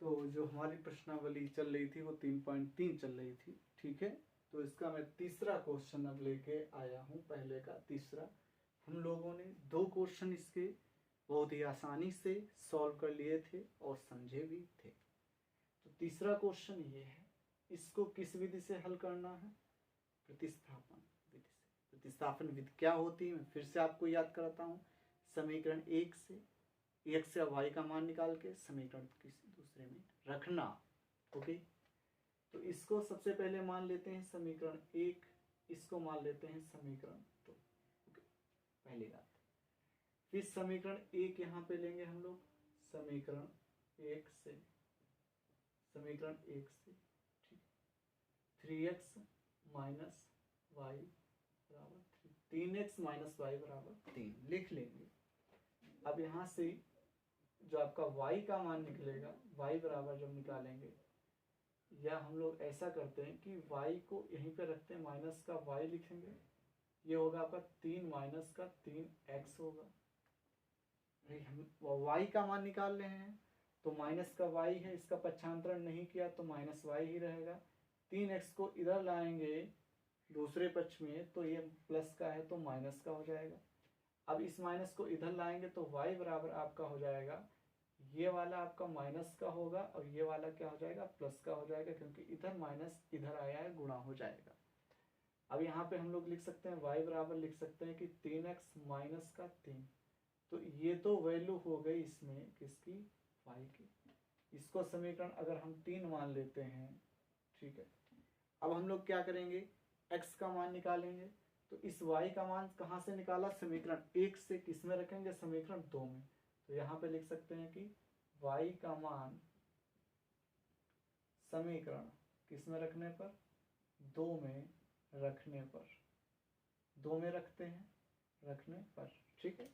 तो जो हमारी प्रश्नावली चल रही थी वो 3.3 चल रही थी, ठीक है। तो इसका मैं तीसरा क्वेश्चन अब लेके आया हूँ, पहले का तीसरा। हम लोगों ने 2 क्वेश्चन इसके बहुत ही आसानी से सॉल्व कर लिए थे और समझे भी थे। तो तीसरा क्वेश्चन ये है, इसको किस विधि से हल करना है? प्रतिस्थापन विधि से। प्रतिस्थापन विधि क्या होती है मैं फिर से आपको याद कराता हूँ। समीकरण 1 से x या y का मान निकाल के समीकरण किसी दूसरे में रखना। ओके, तो इसको सबसे पहले मान लेते हैं समीकरण 1, इसको मान लेते हैं समीकरण 2। ओके, पहली बात। फिर समीकरण 1 यहाँ पे लेंगे हम लोग, समीकरण 1 से ठीक, 3x माइनस वाई बराबर 3x माइनस वाई बराबर 3 लिख लेंगे। अब यहाँ से जो आपका y का मान निकलेगा, y बराबर जब निकालेंगे, या हम लोग ऐसा करते हैं कि y को यहीं पे रखते हैं, माइनस का y लिखेंगे, ये होगा आपका 3 माइनस का 3x होगा। हम y का मान निकाल रहे हैं तो माइनस का y है, इसका पक्षांतरण नहीं किया तो माइनस y ही रहेगा। 3x को इधर लाएंगे दूसरे पक्ष में तो ये प्लस का है तो माइनस का हो जाएगा। अब इस माइनस को इधर लाएंगे तो y बराबर आपका हो जाएगा, ये वाला आपका माइनस का होगा और ये वाला क्या हो जाएगा, प्लस का हो जाएगा, क्योंकि इधर माइनस इधर आया है, गुणा हो जाएगा। अब यहाँ पे हम लोग लिख सकते हैं y बराबर लिख सकते हैं कि 3x माइनस का 3। तो ये तो वैल्यू हो गई इसमें किसकी, y की। इसको समीकरण अगर हम 3 मान लेते हैं, ठीक है। अब हम लोग क्या करेंगे, x का मान निकालेंगे। तो इस y का मान कहाँ से निकाला, समीकरण 1 से, किस में रखेंगे, समीकरण 2 में। तो यहाँ पे लिख सकते हैं कि y का मान समीकरण किस में रखने पर, 2 में रखने पर, 2 में रखते हैं, रखने पर, ठीक है।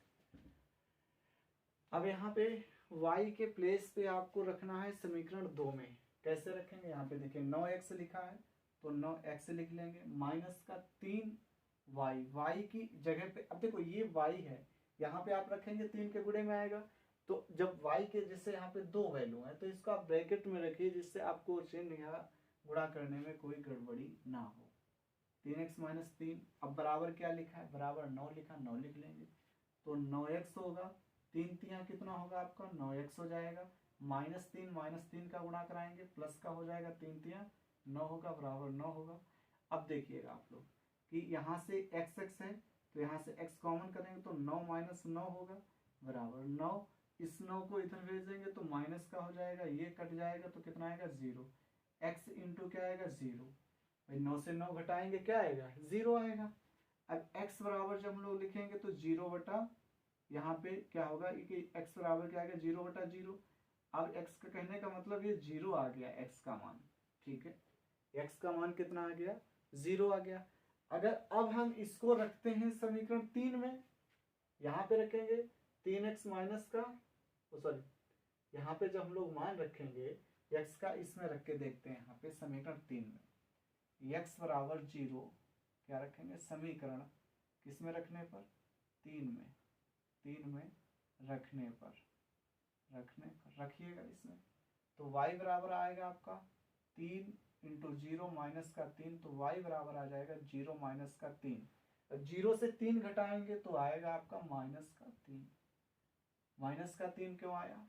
अब यहाँ पे y के प्लेस पे आपको रखना है समीकरण 2 में। कैसे रखेंगे, यहाँ पे देखिए 9x लिखा है तो 9x लिख लेंगे, माइनस का 3y, y की जगह पे, अब देखो ये y है, यहाँ पे आप रखेंगे 3 के गुणे में आएगा। तो जब y के जैसे यहाँ पे 2 वैल्यू है तो इसको आप ब्रैकेट में रखिए, जिससे आपको चिन्ह या गुणा करने में कोई गड़बड़ी ना हो। 3x माइनस 3, अब बराबर क्या लिखा है, बराबर 9 लिखा, 9 लिख लेंगे। तो 9x होगा, 3 तिया कितना होगा आपका, 9x हो जाएगा। माइनस 3 का गुणा कराएंगे, प्लस का हो जाएगा, 3 तिया 9 होगा, बराबर 9 होगा। अब देखिएगा आप लोग कि यहाँ से x है तो यहाँ से x कॉमन करेंगे तो 9 माइनस 9 होगा, बराबर 9। इस 9 को इधर भेजेंगे तो माइनस का हो जाएगा, ये कट जाएगा तो कितना आएगा, 0। x इंटू क्या आएगा, 0। भाई 9 से 9 घटाएंगे क्या आएगा, 0 आएगा। अब x बराबर जब हम लोग लिखेंगे तो 0 बटा, यहाँ पे क्या होगा कि x बराबर क्या आएगा, 0 बटा 0। अब x का कहने का मतलब ये 0 आ गया x का मान, ठीक है। x का मान कितना आ गया, 0 आ गया। अगर अब हम इसको रखते हैं समीकरण 3 में, यहाँ पे रखेंगे 3x माइनस का, सॉरी, यहाँ पे जब हम लोग मान रखेंगे x का, इसमें रख के देखते हैं यहाँ पे समीकरण 3 में, x बराबर 0 क्या रखेंगे, समीकरण किस में रखने पर, 3 में, 3 में रखने पर, रखिएगा इसमें। तो y बराबर आएगा आपका 3 इंटू 0 माइनस का 3, तो y बराबर आ जाएगा 0 माइनस का 3। 0 से 3 घटाएंगे तो आएगा आपका माइनस का 3। माइनस का 3 क्यों आया,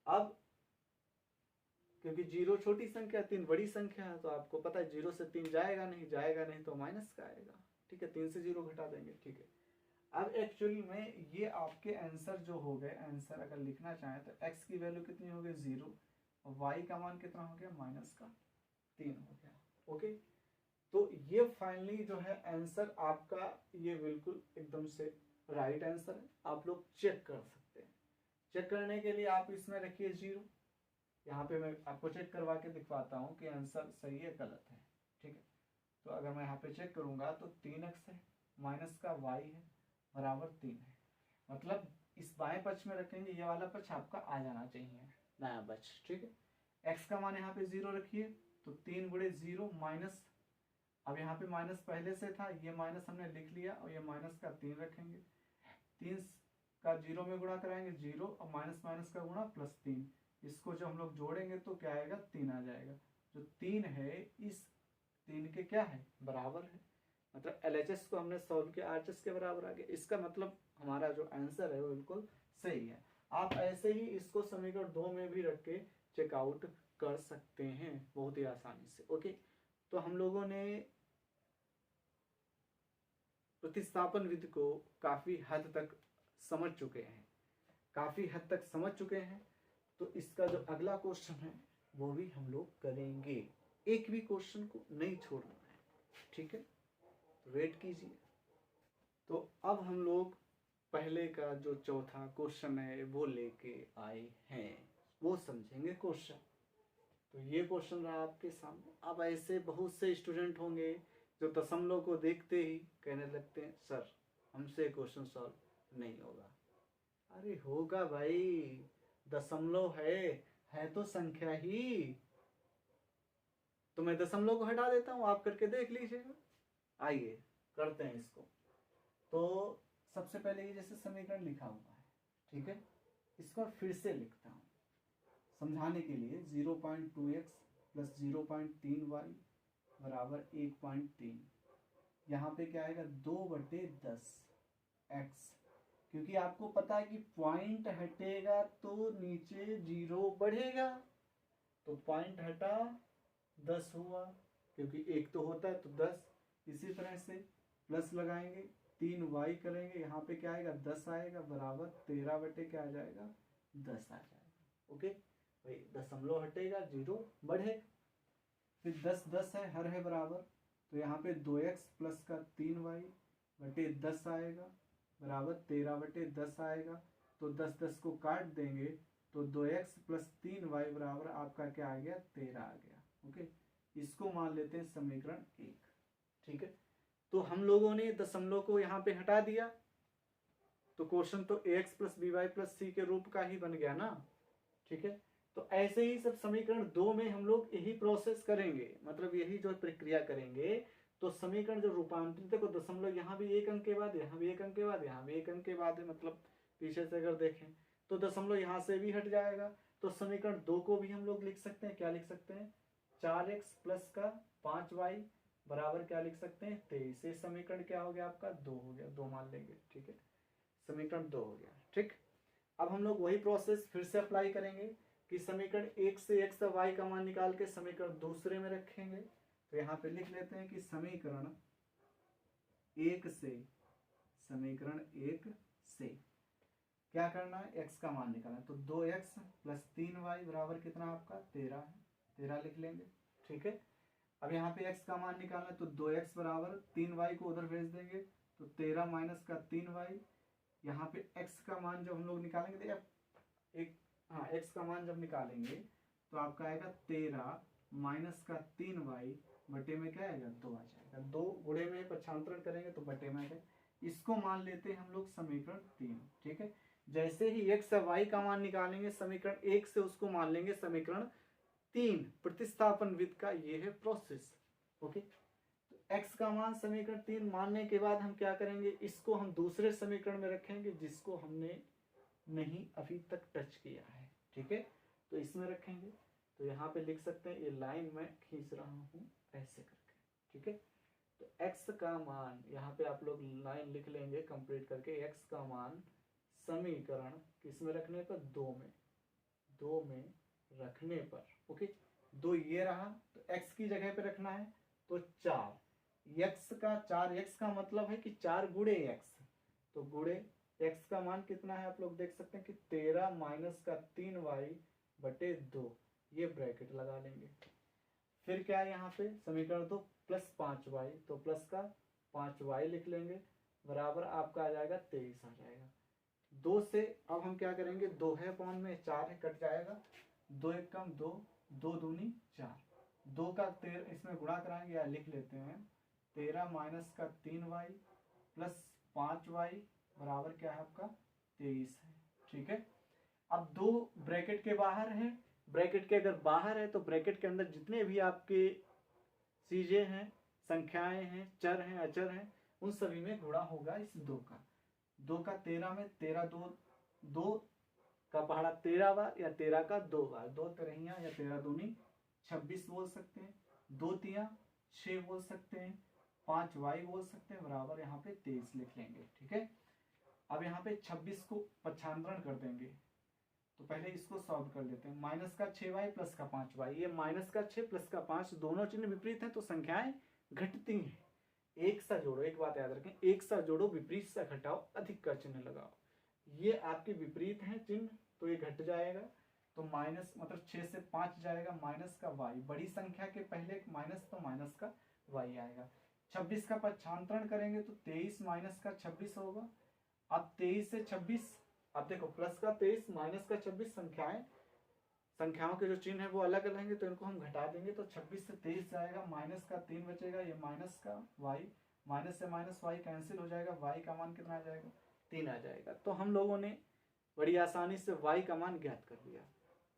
अब क्योंकि 0 छोटी संख्या, 3 बड़ी संख्या है, तो आपको पता है 0 से 3 जाएगा नहीं तो माइनस का आएगा, ठीक है। 3 से 0 घटा देंगे, ठीक है। अब एक्चुअली में ये आपके आंसर जो हो गए, आंसर अगर लिखना चाहें तो x की वैल्यू कितनी हो गई, 0, और y का मान कितना हो गया, माइनस का 3 हो गया। ओके, तो ये फाइनली जो है आंसर आपका, ये बिल्कुल एकदम से राइट आंसर है। आप लोग चेक कर सकते हैं। चेक करने के लिए आप इसमें रखिए 0, यहाँ पे मैं आपको चेक करवा के दिखवाता हूँ कि आंसर सही है गलत है, ठीक है। तो अगर मैं यहाँ पे चेक करूंगा तो 3x है, माइनस का y है, बराबर 3 है। मतलब इस बाएं पक्ष में रखेंगे, ये वाला पक्ष आपका आ जाना चाहिए, नया पक्ष, ठीक है। x का मान यहाँ पे 0 रखिए, तो 3 गुणे 0 माइनस, अब यहाँ पे माइनस पहले से था, ये माइनस हमने लिख लिया, और ये माइनस का 3 रखेंगे। 3 का 0 में गुणा कराएंगे 0 और माइनस माइनस का गुणा +3, इसको जो हम लोग जोड़ेंगे तो क्या आएगा 3 आ जाएगा। जो 3 है इस 3 के क्या है बराबर है, मतलब LHS को हमने सॉल्व किया RHS के बराबर आ गया। इसका मतलब हमारा जो आंसर है वो बिल्कुल सही है। आप ऐसे ही इसको समीकरण 2 में भी रख के चेकआउट कर सकते हैं बहुत ही आसानी से। ओके, तो हम लोगों ने प्रतिस्थापन विधि को काफी हद तक समझ चुके हैं, तो इसका जो अगला क्वेश्चन है वो भी हम लोग करेंगे, एक भी क्वेश्चन को नहीं छोड़ना है, ठीक है, तो वेट कीजिए। तो अब हम लोग पहले का जो चौथा क्वेश्चन है वो लेके आए हैं, वो समझेंगे क्वेश्चन। तो ये क्वेश्चन रहा आपके सामने। अब ऐसे बहुत से स्टूडेंट होंगे जो दशमलव को देखते ही कहने लगते हैं सर हमसे क्वेश्चन सॉल्व नहीं होगा। अरे होगा भाई, दशमलव है तो संख्या ही। तो मैं दशमलव को हटा देता हूं, आप करके देख लीजिएगा। आइए करते हैं इसको। तो सबसे पहले ये जैसे समीकरण लिखा हुआ है, ठीक है, इसको फिर से लिखता हूं समझाने के लिए। 0.2x प्लस 0.3y बराबर 1.3। यहाँ पे क्या आएगा 2/10 x, क्योंकि आपको पता है कि पॉइंट हटेगा तो नीचे 0 बढ़ेगा, तो पॉइंट हटा 10 हुआ, क्योंकि 1 तो होता है तो 10। इसी तरह से प्लस लगाएंगे 3y करेंगे, यहाँ पे क्या आएगा 10 आएगा बराबर 13 क्या आ जाएगा 10 आ जाएगा। ओके भाई, दशमलव हटेगा 0 बढ़े, फिर 10 है, हर है बराबर, तो यहाँ पे 2x प्लस का 3y/10 आएगा बराबर 13/10 आएगा। तो 10 को काट देंगे तो 2x प्लस 3y बराबर आपका क्या आ गया 13 आ गया। ओके, इसको मान लेते हैं समीकरण 1, ठीक है। तो हम लोगों ने दशमलव को यहाँ पे हटा दिया, तो क्वेश्चन तो ax plus by plus c के रूप का ही बन गया ना, ठीक है। तो ऐसे ही सब समीकरण 2 में हम लोग यही प्रोसेस करेंगे, मतलब यही जो प्रक्रिया करेंगे। तो समीकरण जो रूपांतरित को दशमलव यहाँ भी 1 अंक के बाद, यहाँ भी 1 अंक के बाद, यहाँ भी 1 अंक के बाद है, मतलब पीछे से अगर देखें तो दशमलव यहाँ से भी हट जाएगा। तो समीकरण 2 को भी हम लोग लिख सकते हैं, क्या लिख सकते हैं 4x प्लस का 5y बराबर क्या लिख सकते हैं 23। ये समीकरण क्या हो गया आपका 2 हो गया, 2 मान लेंगे, ठीक है, समीकरण 2 हो गया, ठीक। अब हम लोग वही प्रोसेस फिर से अप्लाई करेंगे कि समीकरण 1 से x से y का मान निकाल के समीकरण दूसरे में रखेंगे। तो यहाँ पे लिख लेते हैं कि समीकरण 1 से क्या करना है x का मान निकालना है। तो 2x प्लस 3y बराबर कितना आपका 13 है, 13 लिख लेंगे, ठीक है। अब यहाँ पे x का मान निकालना है, तो 2x बराबर 3y को उधर भेज देंगे, तो 13 माइनस का 3y। यहाँ पे x का मान जब हम लोग निकालेंगे तो x का मान जब निकालेंगे तो आपका आएगा 13 माइनस का 3y बटे में क्या आएगा 2 आ जाएगा। 2 गुणे में पक्षांतरण करेंगे तो बटे में आएगा। इसको मान लेते हैं हम लोग समीकरण 3, ठीक है। जैसे ही x से y का मान निकालेंगे समीकरण 1 से उसको मान लेंगे समीकरण 3, प्रतिस्थापन विधि का ये है प्रोसेस। ओके, तो x का मान समीकरण 3 मानने के बाद हम क्या करेंगे, इसको हम दूसरे समीकरण में रखेंगे जिसको हमने नहीं अभी तक टच किया है, ठीक है। तो इसमें रखेंगे, तो यहाँ पे लिख सकते हैं, ये लाइन मैं खींच रहा हूँ ऐसे करके, ठीक है। तो x का मान यहाँ पे आप लोग लाइन लिख लेंगे कंप्लीट करके। x का मान समीकरण किस में रखने पर 2 में रखने पर, ओके, 2 ये रहा, तो x की जगह पे रखना है तो 4 4x का मतलब है कि 4 गुणे x, तो गुणे x का मान कितना है आप लोग देख सकते हैं कि 13 माइनस का 3y बटे 2, ये ब्रैकेट लगा लेंगे। फिर क्या है यहाँ पे समीकरण 2 प्लस 5y, तो प्लस का 5y लिख लेंगे बराबर आपका आ जाएगा 23 आ जाएगा। 2 से अब हम क्या करेंगे, 2 है पौन में 4 है, कट जाएगा, 2 एक कम 2, 2 दूनी 4, 2 का 13 इसमें गुणा कराएंगे या लिख लेते हैं 13 माइनस का 3y प्लस 5y बराबर क्या है आपका 23 है, ठीक है। अब 2 ब्रैकेट के बाहर है, ब्रैकेट के अगर बाहर है तो ब्रैकेट के अंदर जितने भी आपके चीजें हैं, संख्याएं हैं, चर हैं, अचर हैं, उन सभी में गुणा होगा इस 2 का। 2 का 13 में 13 2 का पहाड़ा 13 बार या 13 का 2 बार, 2 तिरहियां या 13 दूनी 26 बोल सकते हैं, 2 तियां 6 बोल सकते हैं, 5 वाई बोल सकते हैं, बराबर यहाँ पे 23 लिख लेंगे। ठीक है, अब यहाँ पे 26 को पक्षांतरण कर देंगे, तो पहले इसको सॉल्व कर लेते हैं। माइनस का 6y प्लस का 5y, ये माइनस का 6 प्लस का 5 दोनों चिन्ह विपरीत हैं तो संख्याएं घटती हैं। एक सा जोड़ो, एक बात याद रखें, एक सा जोड़ो, विपरीत सा घटाओ, अधिक का चिन्ह लगाओ। ये आपके विपरीत हैं चिन्ह तो ये घट जाएगा, तो माइनस मतलब 6 से 5 जाएगा, माइनस का y, बड़ी संख्या के पहले माइनस तो माइनस का y आएगा। 26 का पक्षांतरण करेंगे तो 23 माइनस का 26 होगा। अब 23 से 26, अब देखो प्लस का 23 माइनस का 26 संख्याओं के जो चिन्ह है वो अलग रहेंगे तो इनको हम घटा देंगे, तो 26 से 23 जाएगा, माइनस का 3 बचेगा, ये माइनस का y, माइनस से माइनस y कैंसिल हो जाएगा, y का मान कितना आ जाएगा 3 आ जाएगा। तो हम लोगों ने बड़ी आसानी से y का मान ज्ञात कर लिया।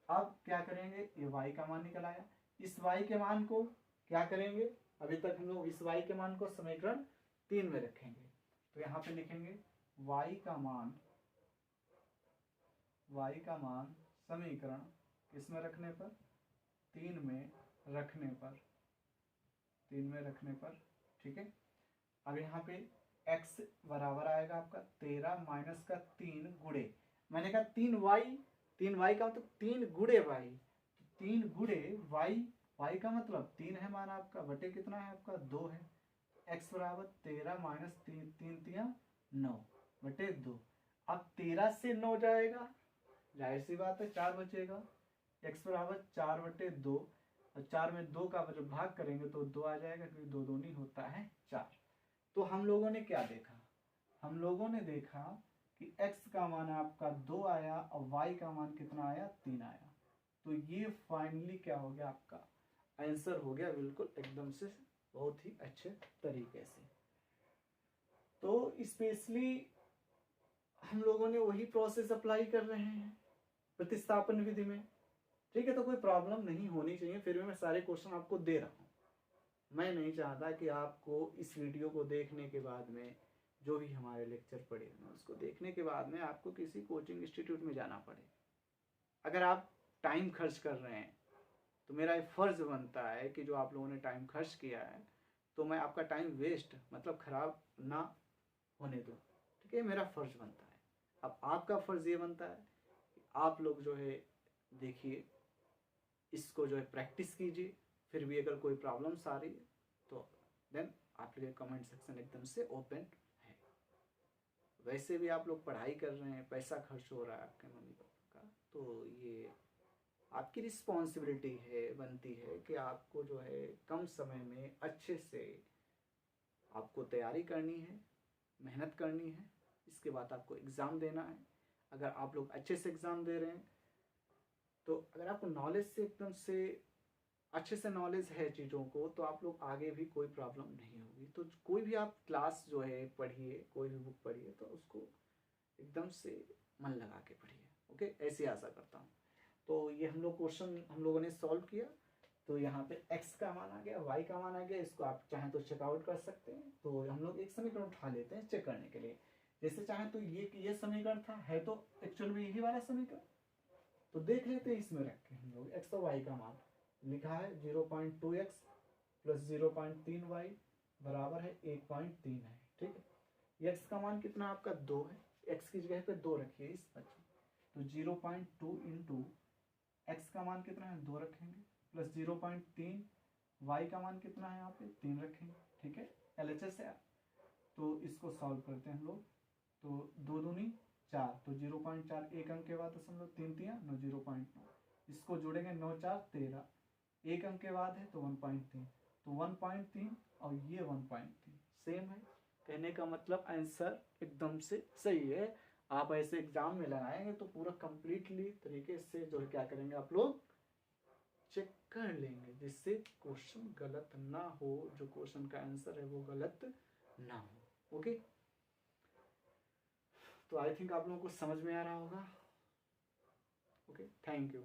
अब क्या करेंगे, ये y का मान निकल आया, इस y के मान को क्या करेंगे, अभी तक हम लोग इस y के मान को समीकरण 3 में रखेंगे, तो यहाँ पे लिखेंगे y का मान समीकरण किसमें रखने पर, 3 में रखने पर। ठीक है, अब यहाँ पे x बराबर आएगा आपका 13 माइनस का 3 गुणे, मैंने कहा 3y का मतलब 3 गुणे y, 3 गुणे y का मतलब 3 है मान आपका, बटे कितना है आपका 2 है, x बराबर 13 माइनस 3 तिया 9 बटे 2। अब 13 से 9 जाएगा, जाहिर सी बात है 4 बचेगा, x बराबर 4 बटे 2, और 4 में 2 का जब भाग करेंगे तो 2 आ जाएगा, क्योंकि 2 दूनी होता है 4। तो हम लोगों ने क्या देखा, हम लोगों ने देखा कि x का मान आपका 2 आया और y का मान कितना आया 3 आया, तो ये फाइनली क्या हो गया, आपका आंसर हो गया बिल्कुल एकदम से बहुत ही अच्छे तरीके से। तो स्पेशली हम लोगों ने वही प्रोसेस अप्लाई कर रहे हैं प्रतिस्थापन विधि में। ठीक है, तो कोई प्रॉब्लम नहीं होनी चाहिए, फिर भी मैं सारे क्वेश्चन आपको दे रहा हूँ। मैं नहीं चाहता कि आपको इस वीडियो को देखने के बाद में, जो भी हमारे लेक्चर पढ़े हैं उसको देखने के बाद में आपको किसी कोचिंग इंस्टीट्यूट में जाना पड़े। अगर आप टाइम खर्च कर रहे हैं तो मेरा फर्ज बनता है कि जो आप लोगों ने टाइम खर्च किया है तो मैं आपका टाइम वेस्ट मतलब खराब ना होने दूँ। ठीक है, मेरा फर्ज बनता है। अब आपका फर्ज ये बनता है कि आप लोग जो है देखिए, इसको जो है प्रैक्टिस कीजिए, फिर भी अगर कोई प्रॉब्लम्स आ रही है तो देन आप लोग कमेंट सेक्शन एकदम से ओपन है। वैसे भी आप लोग पढ़ाई कर रहे हैं, पैसा खर्च हो रहा है आपके मम्मी पापा का, तो ये आपकी रिस्पॉन्सिबिलिटी है, बनती है कि आपको जो है कम समय में अच्छे से आपको तैयारी करनी है, मेहनत करनी है, इसके बाद आपको एग्ज़ाम देना है। अगर आप लोग अच्छे से एग्ज़ाम दे रहे हैं तो अगर आपको नॉलेज से एकदम से अच्छे से नॉलेज है चीज़ों को, तो आप लोग आगे भी कोई प्रॉब्लम नहीं होगी। तो कोई भी आप क्लास जो है पढ़िए, कोई भी बुक पढ़िए तो उसको एकदम से मन लगा के पढ़िए। ओके, ऐसी आशा करता हूँ। तो ये हम लोगों ने सॉल्व किया, तो यहाँ पे x का मान आ गया, y का मान आ गया, इसको आप चाहें तो चेकआउट कर सकते हैं। तो हम लोग एक समीकरण उठा लेते हैं चेक करने के लिए। जैसे चाहें तो ये समीकरण था, है तो एक्चुअल में यही वाला समीकरण, तो देख लेते हैं इसमें रख के हम लोग x और y का मान लिखा है 0.2x प्लस 0.3y बराबर है 1.3 है। ठीक है, x का मान कितना आपका 2 है, x की जगह पे 2 रखिए इस बच्चे, तो 0.2 इंटू x का मान कितना है 2 रखेंगे, प्लस 0.3 y का मान कितना है यहाँ पे 3 रखेंगे। ठीक है, LHS है, तो इसको सॉल्व करते हैं हम लोग। तो 2 दूनी 4, तो 0.4 एक अंक के बाद 3 तिया 9, 0.9, इसको जोड़ेंगे 9 4 13, एक अंक के बाद है तो 1.3, तो 1.3 और ये 1.3 सेम है। कहने का मतलब आंसर एकदम से सही है। आप ऐसे एग्जाम में लगाएंगे तो पूरा कंप्लीटली तरीके से जो है क्या करेंगे, आप लोग चेक कर लेंगे, जिससे क्वेश्चन गलत ना हो, जो क्वेश्चन का आंसर है वो गलत ना हो। ओके, तो आई थिंक आप लोगों को समझ में आ रहा होगा। Okay, thank you.